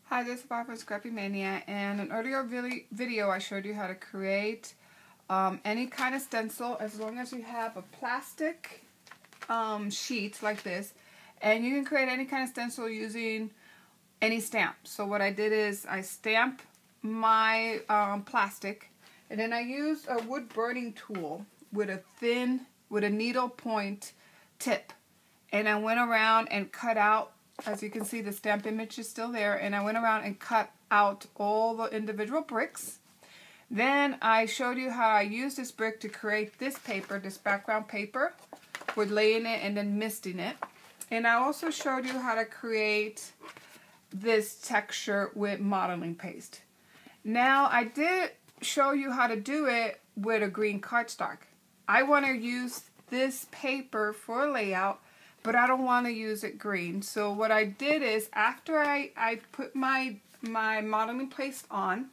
Hi, this is Barbara Scrappy Mania, and in an earlier video I showed you how to create any kind of stencil as long as you have a plastic sheet like this, and you can create any kind of stencil using any stamp. So what I did is I stamped my plastic, and then I used a wood burning tool with a needle point tip, and I went around and cut out. As you can see, the stamp image is still there, and I went around and cut out all the individual bricks. Then I showed you how I used this brick to create this paper, this background paper, with laying it and then misting it. And I also showed you how to create this texture with modeling paste. Now, I did show you how to do it with a green cardstock. I want to use this paper for layout, but I don't want to use it green. So what I did is, after I put my modeling paste on,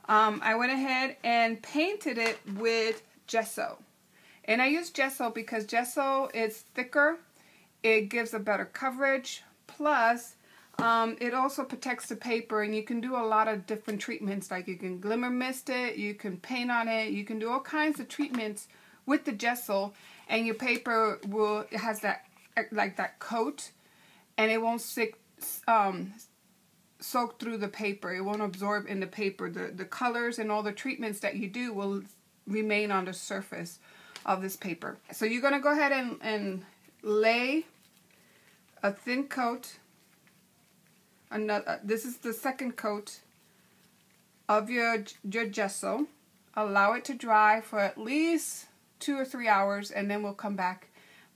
I went ahead and painted it with gesso. And I use gesso because gesso is thicker, it gives a better coverage, plus it also protects the paper, and you can do a lot of different treatments. Like you can glimmer mist it, you can paint on it, you can do all kinds of treatments with the gesso, and your paper has that coat, and it won't soak through the paper. It won't absorb in the paper. The colors and all the treatments that you do will remain on the surface of this paper. So you're going to go ahead and lay a thin coat. This is the second coat of your gesso. Allow it to dry for at least 2 or 3 hours, and then we'll come back.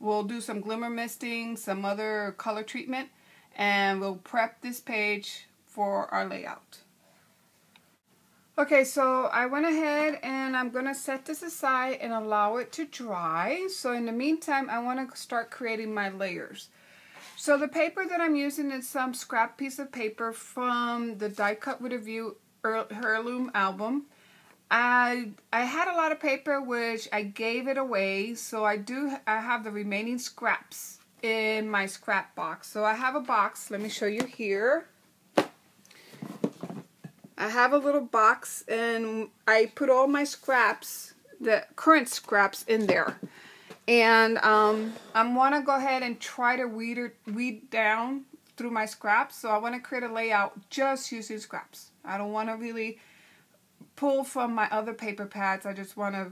We'll do some glimmer misting, some other color treatment, and we'll prep this page for our layout. Okay, so I went ahead and I'm going to set this aside and allow it to dry. So in the meantime, I want to start creating my layers. So the paper that I'm using is some scrap piece of paper from the Die Cut with a View heirloom album. I had a lot of paper which I gave it away, so I have the remaining scraps in my scrap box. So I have a box, let me show you here. I have a little box, and I put all my scraps, the current scraps, in there. And I want to go ahead and try to weed down through my scraps. So I want to create a layout just using scraps. I don't want to really pull from my other paper pads. I just want to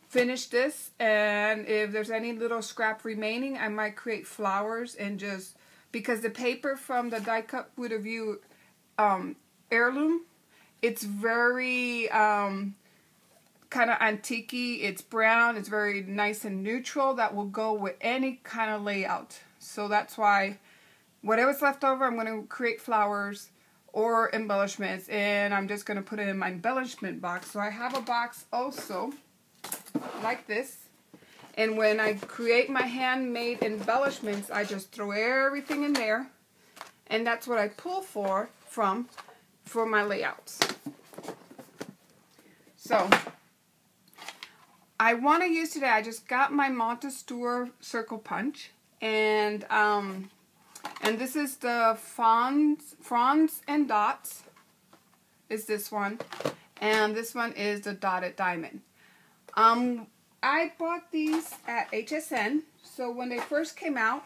finish this, and if there's any little scrap remaining, I might create flowers, and just because the paper from the Die Cut with a View heirloom, it's very kind of antique-y. It's brown, it's very nice and neutral. That will go with any kind of layout. So that's why whatever's left over, I'm going to create flowers or embellishments, and I'm just going to put it in my embellishment box. So I have a box also like this, and when I create my handmade embellishments, I just throw everything in there, and that's what I pull for my layouts. So I want to use today, I just got my Martha Stewart Circle Punch, and this is the Fronds and Dots is this one, and this one is the Dotted Diamond. I bought these at HSN, so when they first came out,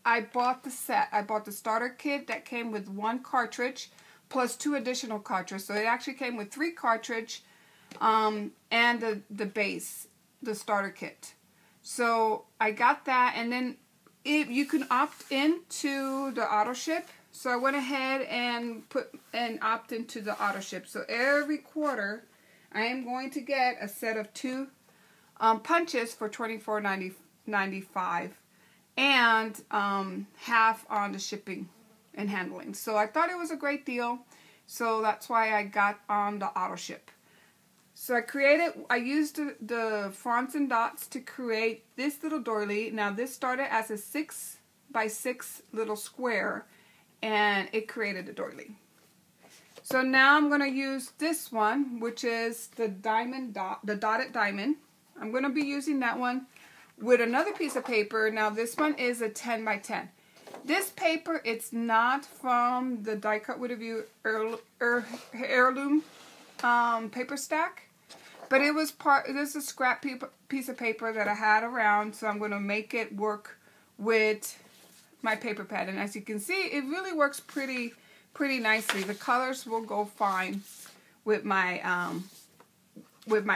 I bought the set. I bought the starter kit that came with 1 cartridge plus 2 additional cartridges, so it actually came with 3 cartridges and the base, the starter kit. So I got that, and then you can opt into the auto ship. So I went ahead and opt into the auto ship. So every quarter I am going to get a set of 2 punches for $24.95 and half on the shipping and handling. So I thought it was a great deal, so that's why I got on the auto ship. So I used the Fronds and Dots to create this little doily. Now this started as a 6x6 little square, and it created a doily. So now I'm going to use this one, which is the Dotted Diamond. I'm going to be using that one with another piece of paper. Now this one is a 10x10. This paper, it's not from the Die Cut Wood Review heirloom paper stack, but it was this is a scrap piece of paper that I had around, so I'm going to make it work with my paper pad. And as you can see, it really works pretty nicely. The colors will go fine with my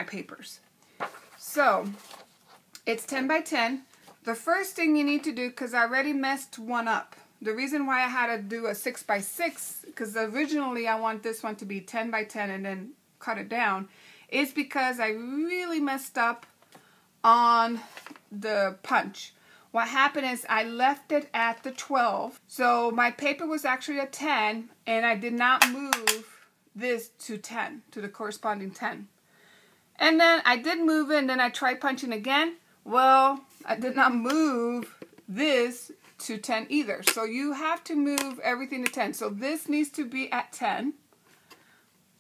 papers. So it's 10 by 10. The first thing you need to do, because I already messed one up, the reason why I had to do a 6 by 6, because originally I want this one to be 10 by 10 and then cut it down, is because I really messed up on the punch. What happened is I left it at the 12, so my paper was actually a 10, and I did not move this to 10, to the corresponding 10. And then I did move it, and then I tried punching again. Well, I did not move this to 10 either. So you have to move everything to 10. So this needs to be at 10.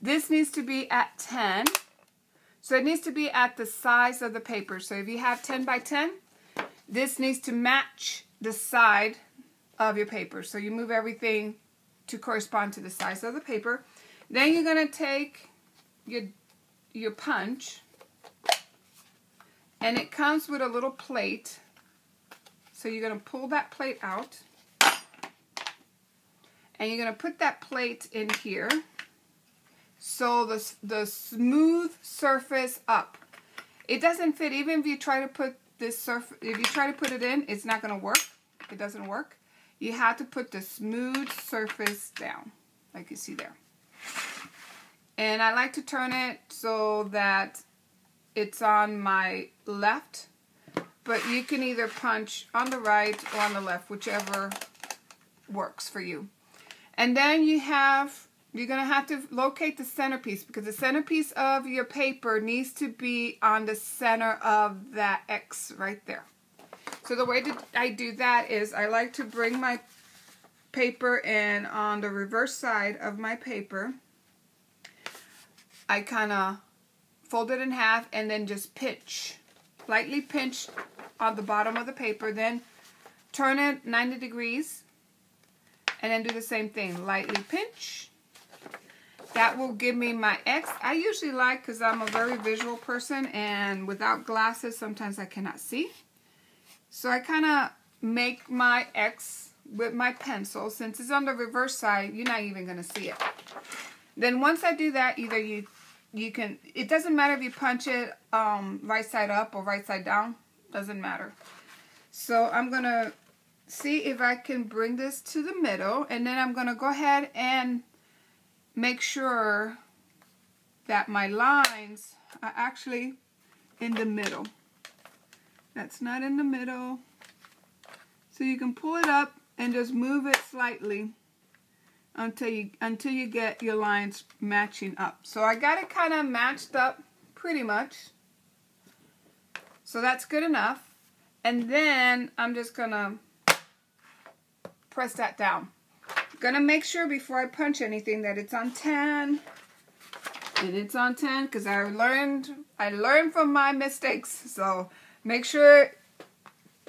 This needs to be at 10. So it needs to be at the size of the paper. So if you have 10 by 10, this needs to match the side of your paper. So you move everything to correspond to the size of the paper. Then you're going to take your punch, and it comes with a little plate. So you're going to pull that plate out, and you're going to put that plate in here, so the smooth surface up. It doesn't fit. Even if you try to put this if you try to put it in, it's not going to work. It doesn't work. You have to put the smooth surface down, like you see there. And I like to turn it so that it's on my left, but you can either punch on the right or on the left, whichever works for you. And then you're going to have to locate the centerpiece, because the centerpiece of your paper needs to be on the center of that X right there. So the way that I do that is I like to bring my paper in on the reverse side of my paper. I kind of fold it in half and then just pinch, lightly pinch on the bottom of the paper, then turn it 90 degrees and then do the same thing, lightly pinch. That will give me my X. I usually like, because I'm a very visual person, and without glasses sometimes I cannot see. So I kind of make my X with my pencil. Since it's on the reverse side, you're not even going to see it. Then once I do that, either you can, it doesn't matter if you punch it right side up or right side down, doesn't matter. So I'm going to see if I can bring this to the middle, and then I'm going to go ahead and make sure that my lines are actually in the middle. That's not in the middle. So you can pull it up and just move it slightly until you get your lines matching up. So I got it kind of matched up pretty much. So that's good enough. And then I'm just gonna press that down. Gonna make sure before I punch anything that it's on 10. And it's on 10 because I learned from my mistakes. So make sure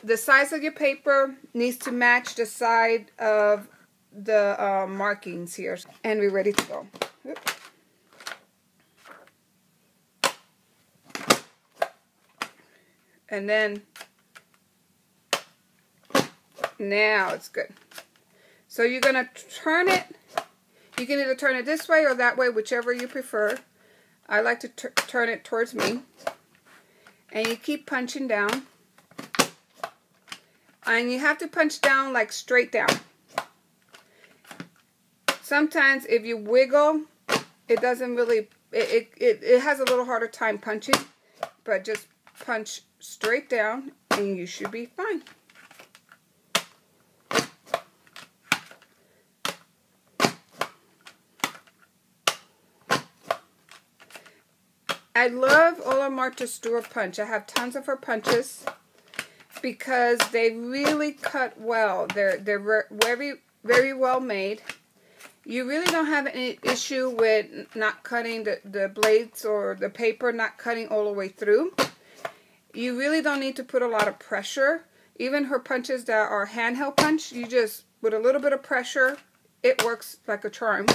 the size of your paper needs to match the side of the markings here. And we're ready to go. Oops. And then now it's good. So you're going to turn it. You can either turn it this way or that way, whichever you prefer. I like to turn it towards me. And you keep punching down. And you have to punch down like straight down. Sometimes if you wiggle, it doesn't really, it has a little harder time punching. But just punch straight down and you should be fine. I love all of Martha Stewart Punch. I have tons of her punches because they really cut well. They're very, very well made. You really don't have any issue with not cutting the blades or the paper not cutting all the way through. You really don't need to put a lot of pressure. Even her punches that are handheld punch, you just, with a little bit of pressure, it works like a charm.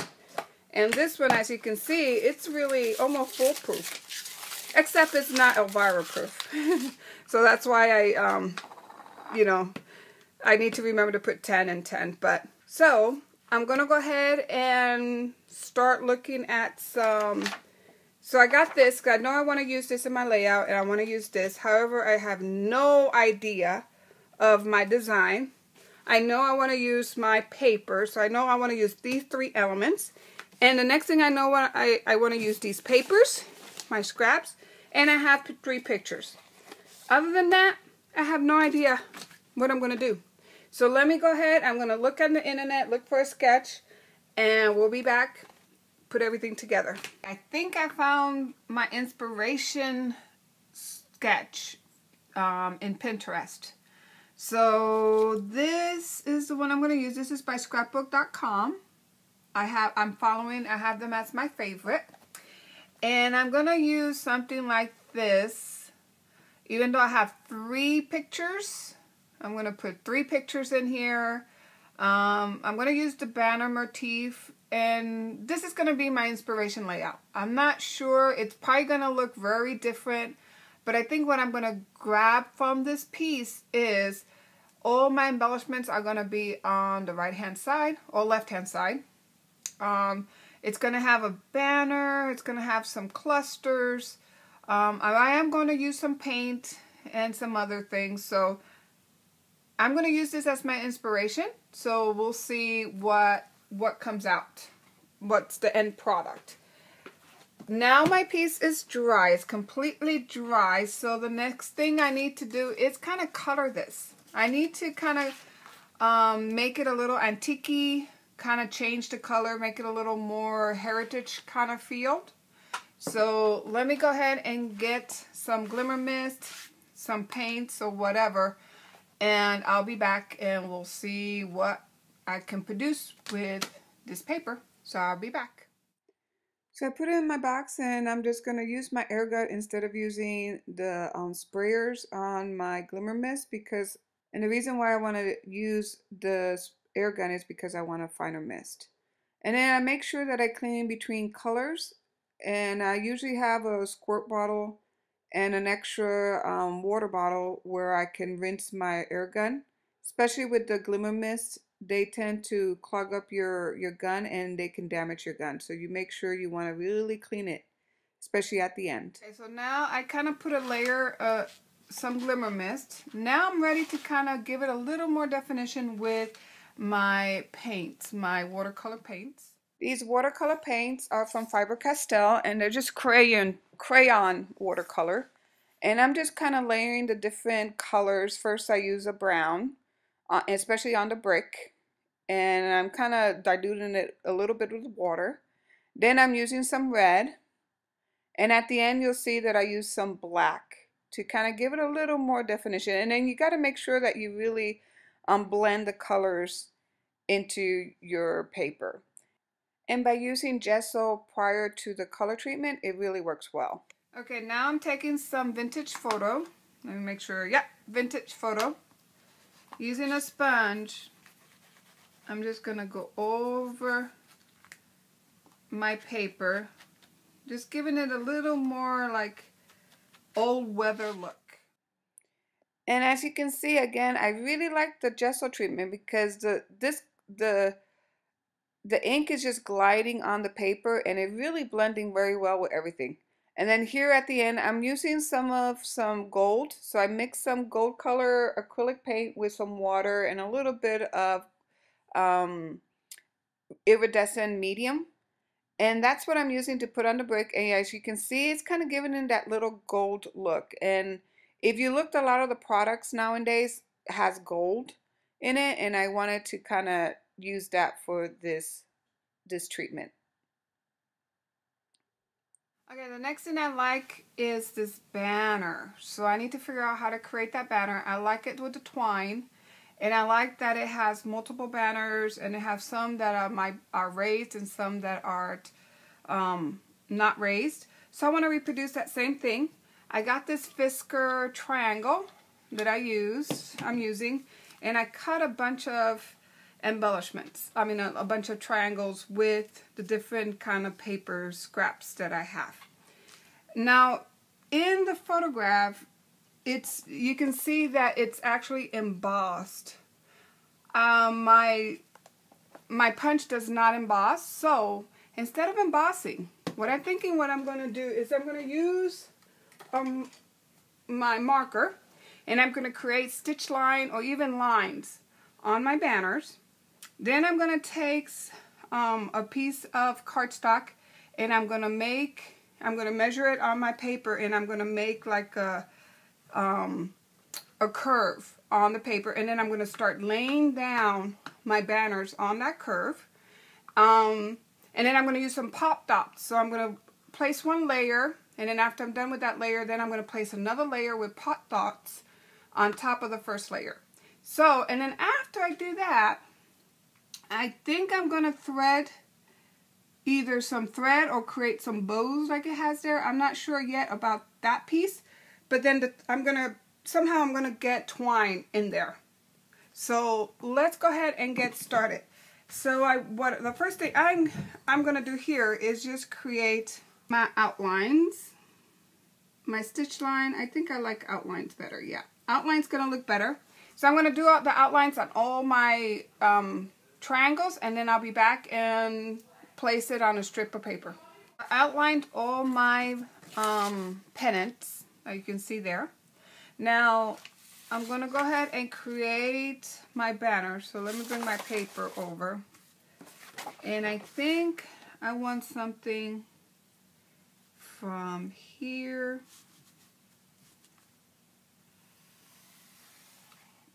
And this one, as you can see, it's really almost foolproof. Except it's not Elvira proof. So that's why I, you know, I need to remember to put 10 and 10. But, so, I'm going to go ahead and start looking at some. So I got this, because I know I want to use this in my layout, and I want to use this. However, I have no idea of my design. I know I want to use my paper, so I know I want to use these 3 elements. And the next thing I know, I want to use these papers, my scraps, and I have 3 pictures. Other than that, I have no idea what I'm going to do. So let me go ahead. I'm going to look on the internet, look for a sketch, and we'll be back. Put everything together. I think I found my inspiration sketch in Pinterest. So this is the one I'm going to use. This is by scrapbook.com. I have them as my favorite. And I'm going to use something like this. Even though I have 3 pictures, I'm going to put 3 pictures in here. I'm going to use the banner motif. And this is going to be my inspiration layout. I'm not sure. It's probably going to look very different. But I think what I'm going to grab from this piece is all my embellishments are going to be on the right-hand side or left-hand side. It's going to have a banner. It's going to have some clusters. I am going to use some paint and some other things. So I'm going to use this as my inspiration. So we'll see what comes out. What's the end product. Now my piece is dry. It's completely dry. So the next thing I need to do is kind of color this. I need to kind of make it a little antique-y, kind of change the color, make it a little more heritage kind of feel. So let me go ahead and get some glimmer mist, some paints or whatever, and I'll be back and we'll see what I can produce with this paper. So I'll be back. So I put it in my box, and I'm just going to use my air gun instead of using the sprayers on my glimmer mist, and the reason why I want to use the air gun is because I want a finer mist. And then I make sure that I clean between colors, and I usually have a squirt bottle and an extra water bottle where I can rinse my air gun. Especially with the glimmer mist, they tend to clog up your gun and they can damage your gun. So you make sure you want to really clean it, especially at the end. Okay, so now I kind of put a layer, some glimmer mist. Now I'm ready to kind of give it a little more definition with my paints, my watercolor paints. These watercolor paints are from Faber-Castell, and they're just crayon watercolor. And I'm just kind of layering the different colors. First I use a brown, especially on the brick, and I'm kind of diluting it a little bit with water. Then I'm using some red, and at the end you'll see that I use some black to kind of give it a little more definition. And then you got to make sure that you really blend the colors into your paper. And by using gesso prior to the color treatment, it really works well. Okay, now I'm taking some vintage photo. Let me make sure, yep, vintage photo. Using a sponge, I'm just going to go over my paper, just giving it a little more like old weather look. And as you can see, again, I really like the gesso treatment because the ink is just gliding on the paper and it really blending very well with everything. And then here at the end, I'm using some gold. So I mixed some gold color acrylic paint with some water and a little bit of iridescent medium. And that's what I'm using to put on the brick. And as you can see, it's kind of giving it that little gold look. And if you looked, a lot of the products nowadays has gold in it. And I wanted to kind of use that for this treatment. Okay, the next thing I like is this banner. So I need to figure out how to create that banner. I like it with the twine, and I like that it has multiple banners, and it has some that are raised and some that are not raised. So I want to reproduce that same thing. I got this Fisker triangle, that I'm using, and I cut a bunch of embellishments. I mean, a bunch of triangles with the different kind of paper scraps that I have. Now, in the photograph, you can see that it's actually embossed. My punch does not emboss, so instead of embossing, what I'm going to do is I'm going to use my marker, and I'm going to create stitch line or even lines on my banners. Then I'm going to take a piece of cardstock, and I'm going to measure it on my paper, and I'm going to make like a curve on the paper, and then I'm going to start laying down my banners on that curve. And then I'm going to use some pop dots. So I'm going to place one layer, and then after I'm done with that layer, then I'm going to place another layer with pop dots on top of the first layer. So, and then after I do that, I think I'm going to thread either some thread or create some bows like it has there. I'm not sure yet about that piece, but then I'm going to get twine in there. So let's go ahead and get started. So the first thing I'm going to do here is just create my outlines. My stitch line, I think I like outlines better. Yeah, outline's going to look better. So I'm going to do the outlines on all my triangles, and then I'll be back and place it on a strip of paper. I outlined all my pennants, as you can see there. Now I'm going to go ahead and create my banner. So let me bring my paper over. And I think I want something from here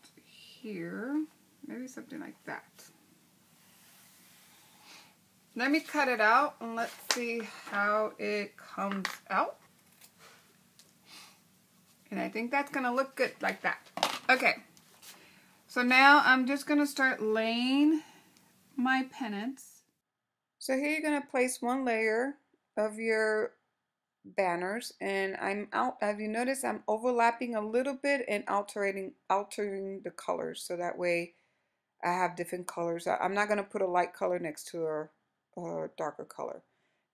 to here. Maybe something like that. Let me cut it out and let's see how it comes out. And I think that's going to look good like that. Okay. So now I'm just going to start laying my pennants. So here you're going to place one layer of your banners, and have you noticed I'm overlapping a little bit and altering the colors, so that way I have different colors. I'm not going to put a light color next to a darker color.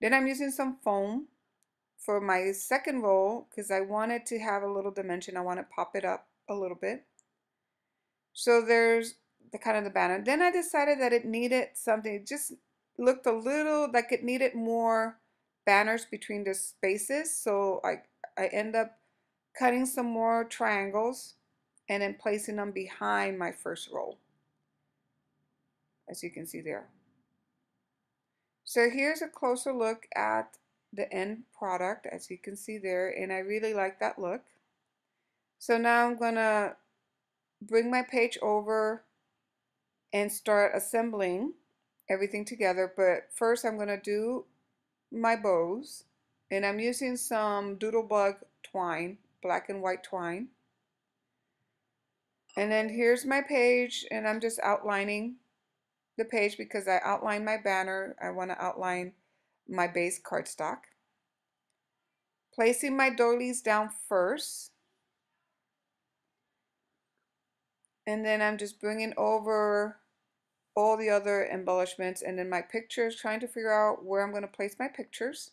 Then I'm using some foam for my second roll because I wanted to have a little dimension. I want to pop it up a little bit. So there's the kind of the banner. Then I decided that it needed something. It just looked a little like it needed more banners between the spaces. So I end up cutting some more triangles and then placing them behind my first roll, as you can see there. So here's a closer look at the end product, as you can see there, and I really like that look. So now I'm gonna bring my page over and start assembling everything together, but first I'm gonna do my bows, and I'm using some doodlebug twine, black and white twine. And then here's my page, and I'm just outlining the page because I outlined my banner. I want to outline my base cardstock. Placing my doilies down first, and then I'm just bringing over all the other embellishments, and then my pictures, trying to figure out where I'm going to place my pictures.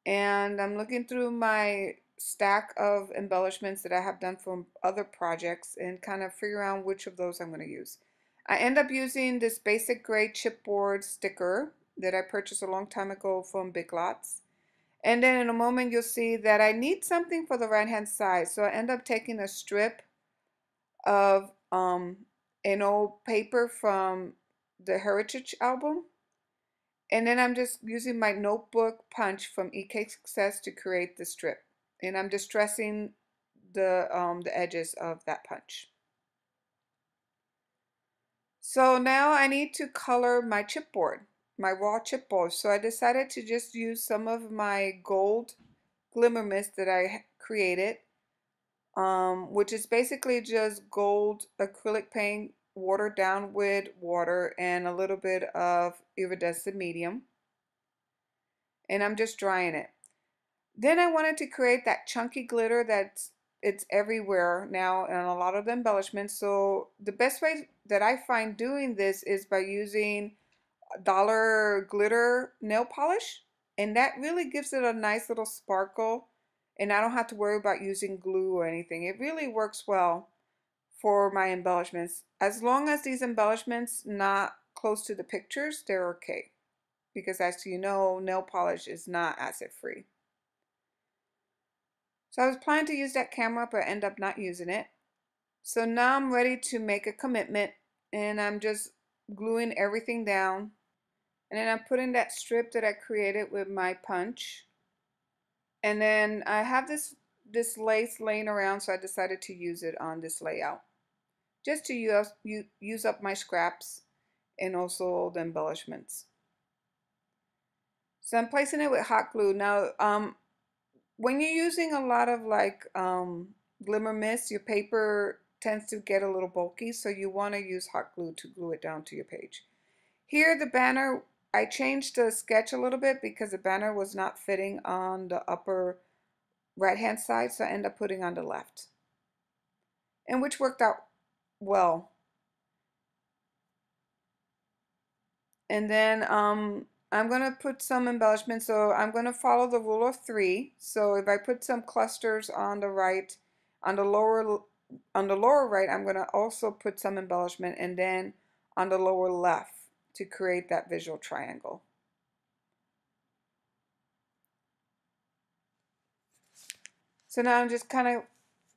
And I'm looking through my stack of embellishments that I have done from other projects and kind of figure out which of those I'm going to use. I end up using this basic gray chipboard sticker that I purchased a long time ago from Big Lots. And then in a moment you'll see that I need something for the right hand side. So I end up taking a strip of an old paper from the Heritage album. And then I'm just using my notebook punch from EK Success to create the strip. And I'm distressing the edges of that punch. So now I need to color my chipboard, my raw chipboard. So I decided to just use some of my gold glimmer mist that I created, which is basically just gold acrylic paint watered down with water and a little bit of iridescent medium. And I'm just drying it. Then I wanted to create that chunky glitter that's it's everywhere now and a lot of the embellishments. So the best way that I find doing this is by using dollar glitter nail polish, and that really gives it a nice little sparkle, and I don't have to worry about using glue or anything. It really works well for my embellishments. As long as these embellishments not close to the pictures, they're okay, because as you know, nail polish is not acid free. So I was planning to use that camera, but I end up not using it. So now I'm ready to make a commitment, and I'm just gluing everything down. And then I'm putting that strip that I created with my punch. And then I have this lace laying around, so I decided to use it on this layout. Just to use up my scraps and also the embellishments. So I'm placing it with hot glue. Now, when you're using a lot of like glimmer mist, your paper tends to get a little bulky, so you want to use hot glue to glue it down to your page. Here, the banner, I changed the sketch a little bit because the banner was not fitting on the upper right-hand side, so I ended up putting on the left, and which worked out well. And then I'm going to put some embellishments, so I'm going to follow the rule of 3. So if I put some clusters on the right, on the lower right, I'm going to also put some embellishment, and then on the lower left to create that visual triangle. So now I'm just kind of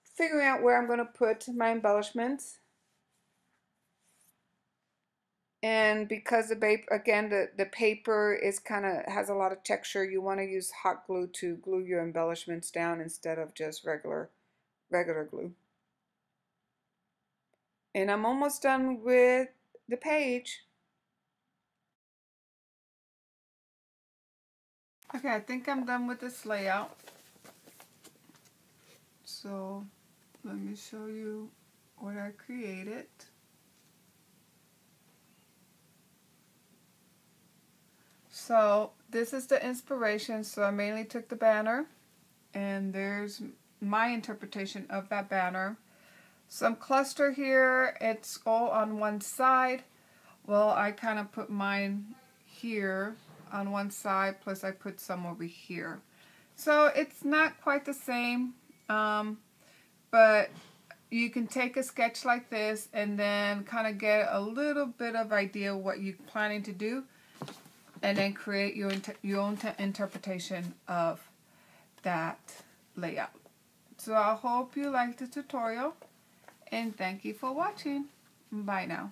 figuring out where I'm going to put my embellishments. And because the paper, again, the paper is kind of has a lot of texture, you want to use hot glue to glue your embellishments down instead of just regular glue. And I'm almost done with the page. Okay, I think I'm done with this layout. So let me show you what I created. So this is the inspiration. So I mainly took the banner, and there's my interpretation of that banner. Some cluster here, it's all on one side. Well, I kind of put mine here on one side, plus I put some over here. So it's not quite the same, but you can take a sketch like this and then kind of get a little bit of idea what you're planning to do, and then create your own interpretation of that layout. So I hope you liked the tutorial, and thank you for watching. Bye now.